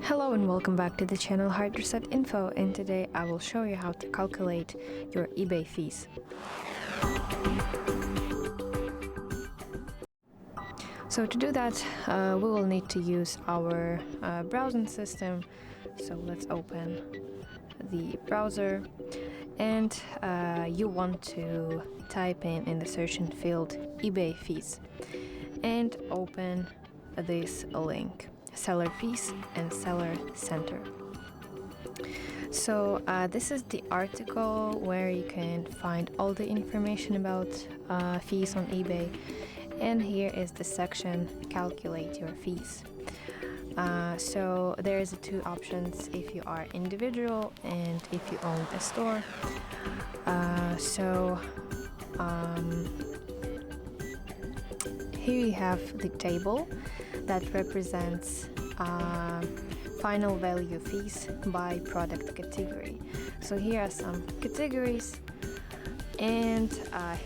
Hello and welcome back to the channel HardReset.Info, and today I will show you how to calculate your eBay fees. So to do that, we will need to use our browsing system. So let's open the browser, and you want to type in the searching field eBay fees and open this link: seller fees and seller center. So this is the article where you can find all the information about fees on eBay, and here is the section calculate your fees. So there's two options if you are individual and if you own a store. Here you have the table that represents final value fees by product category. So here are some categories, and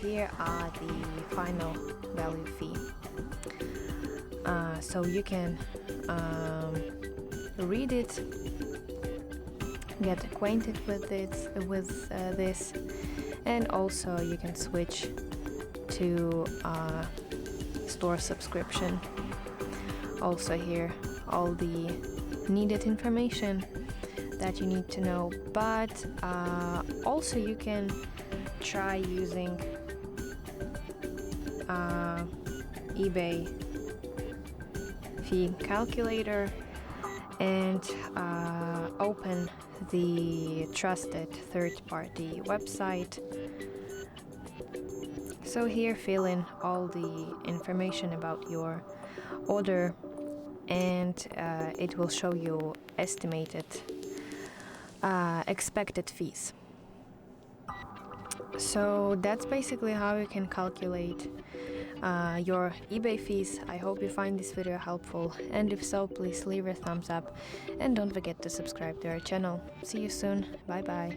here are the final value fee. So you can read it, get acquainted with this, and also you can switch to store subscription. Also here all the needed information that you need to know, but also you can try using eBay fee calculator and open the trusted third-party website. So here fill in all the information about your order, and it will show you estimated expected fees. So that's basically how you can calculate your eBay fees. I hope you find this video helpful, and if so, please leave a thumbs up and don't forget to subscribe to our channel. See you soon. Bye bye.